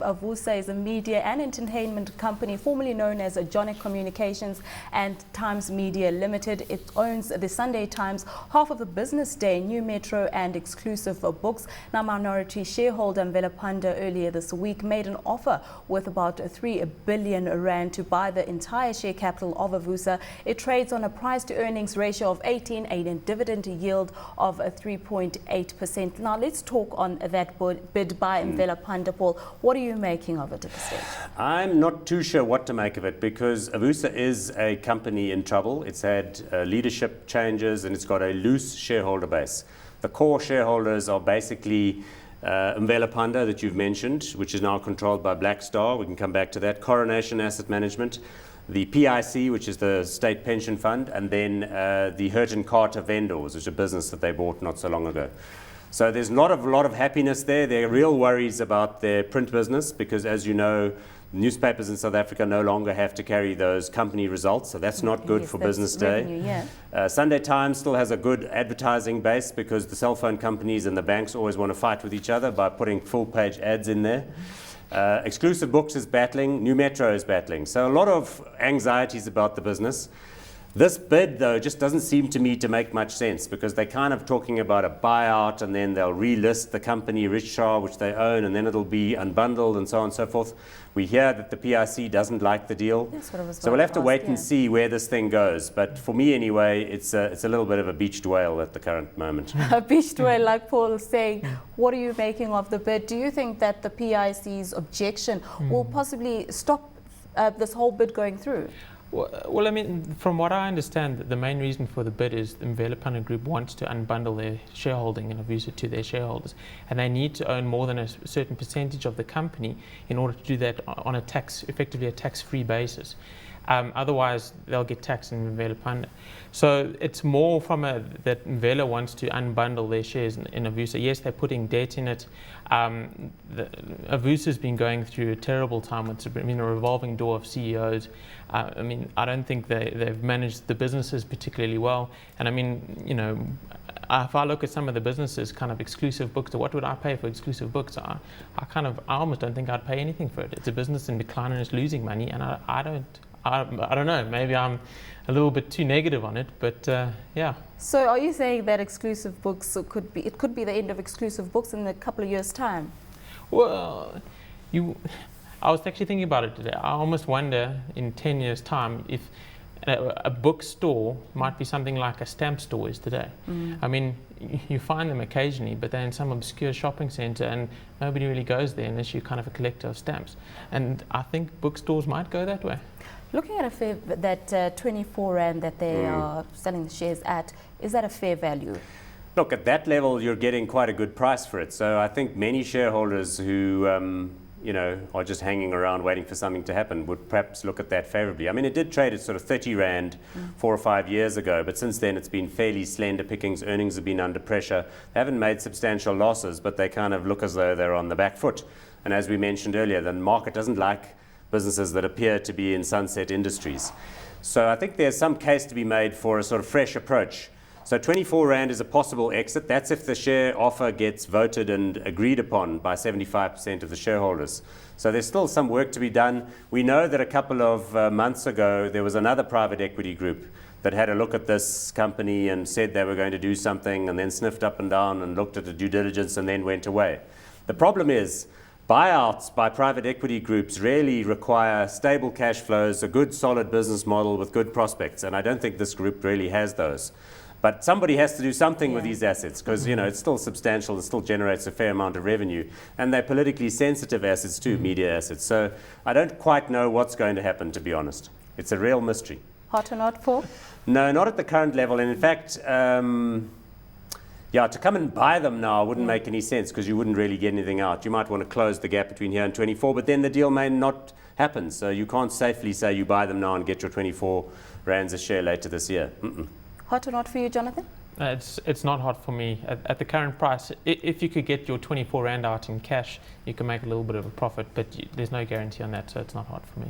Avusa is a media and entertainment company formerly known as Johnnic Communications and Times Media Limited. It owns the Sunday Times, half of the Business Day, NuMetro and Exclusive Books. Now, minority shareholder Mvelaphanda earlier this week made an offer worth about 3 billion rand to buy the entire share capital of Avusa. It trades on a price to earnings ratio of 18 and a dividend yield of 3.8%. Now, let's talk on that bid by Mvelaphanda. Paul, what are you making of it at this stage? I'm not too sure what to make of it, because Avusa is a company in trouble. It's had leadership changes and it's got a loose shareholder base. The core shareholders are basically Mvelaphanda that you've mentioned, which is now controlled by Blackstar. We can come back to that. Coronation Asset Management, the PIC, which is the state pension fund, and then the Hurt and Carter Vendors, which is a business that they bought not so long ago. So there's not a lot of happiness there. There are real worries about their print business because, as you know, newspapers in South Africa no longer have to carry those company results, so that's not good for Business Day. Revenue, yeah. Sunday Times still has a good advertising base because the cell phone companies and the banks always want to fight with each other by putting full-page ads in there. Exclusive Books is battling, NuMetro is battling. So a lot of anxieties about the business. This bid, though, just doesn't seem to me to make much sense because they're kind of talking about a buyout and then they'll relist the company Richard, which they own, and then it'll be unbundled and so on and so forth. We hear that the PIC doesn't like the deal. That's what I was so we'll have to wait yeah. and see where this thing goes. But for me anyway, it's a little bit of a beached whale at the current moment. A beached whale, like Paul is saying. What are you making of the bid? Do you think that the PIC's objection will possibly stop this whole bid going through? Well, I mean, from what I understand, the main reason for the bid is the Mvelaphanda Group wants to unbundle their shareholding in Avusa to their shareholders, and they need to own more than a certain percentage of the company in order to do that on a effectively a tax-free basis. Otherwise, they'll get taxed in Mvelaphanda. So it's more from that Mvela wants to unbundle their shares in Avusa. Yes, they're putting debt in it. Avusa's been going through a terrible time. It's been a revolving door of CEOs. I mean, I don't think they've managed the businesses particularly well. And I mean, you know, if I look at some of the businesses, kind of Exclusive Books, what would I pay for Exclusive Books? I almost don't think I'd pay anything for it. It's a business in decline and it's losing money, and I don't know, maybe I'm a little bit too negative on it, but yeah. So are you saying that Exclusive Books could be the end of Exclusive Books in a couple of years' time? Well, I was actually thinking about it today. I almost wonder in 10 years' time if a bookstore might be something like a stamp store is today. I mean, you find them occasionally, but they're in some obscure shopping centre and nobody really goes there unless you're kind of a collector of stamps. And I think bookstores might go that way. Looking at that 24 Rand that they are selling the shares at, is that a fair value? Look, at that level, you're getting quite a good price for it. So I think many shareholders who you know, are just hanging around waiting for something to happen would perhaps look at that favorably. I mean, it did trade at sort of 30 Rand 4 or 5 years ago, but since then it's been fairly slender pickings. Earnings have been under pressure. They haven't made substantial losses, but they kind of look as though they're on the back foot. And as we mentioned earlier, the market doesn't like businesses that appear to be in sunset industries. So I think there's some case to be made for a sort of fresh approach. So 24 Rand is a possible exit. That's if the share offer gets voted and agreed upon by 75% of the shareholders. So there's still some work to be done. We know that a couple of months ago, there was another private equity group that had a look at this company and said they were going to do something, and then sniffed up and down and looked at the due diligence and then went away. The problem is, buyouts by private equity groups really require stable cash flows, a good solid business model with good prospects, and I don't think this group really has those. But somebody has to do something with these assets because, you know, it's still substantial, it still generates a fair amount of revenue, and they're politically sensitive assets too, media assets. So I don't quite know what's going to happen, to be honest. It's a real mystery. Hot or not, Paul? No, not at the current level, and in fact, yeah, to come and buy them now wouldn't make any sense because you wouldn't really get anything out. You might want to close the gap between here and 24, but then the deal may not happen. So you can't safely say you buy them now and get your 24 Rands a share later this year. Hot or not for you, Jonathan? It's not hot for me. At the current price, if you could get your 24 Rand out in cash, you can make a little bit of a profit, but there's no guarantee on that, so it's not hot for me.